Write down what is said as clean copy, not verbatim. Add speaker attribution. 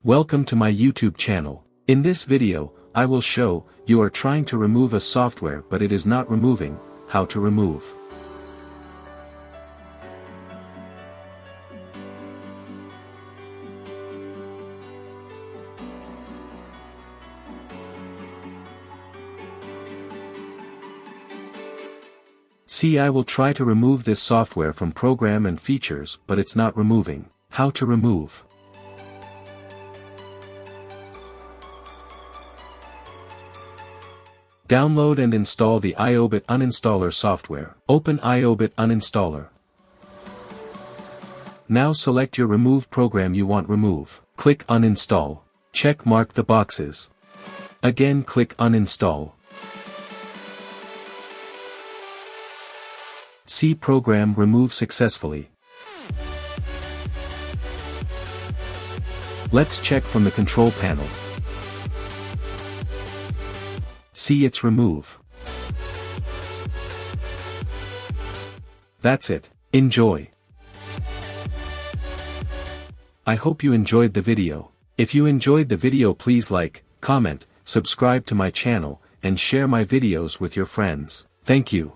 Speaker 1: Welcome to my YouTube channel. In this video, I will show, you are trying to remove a software but it is not removing, how to remove. See, I will try to remove this software from program and features but it's not removing. How to remove. Download and install the Uninstaller software. Open Uninstaller. Now select your remove program you want remove. Click Uninstall. Check mark the boxes. Again click Uninstall. See program remove successfully. Let's check from the control panel. See it's remove. That's it. Enjoy. I hope you enjoyed the video. If you enjoyed the video, please like, comment, subscribe to my channel, and share my videos with your friends. Thank you.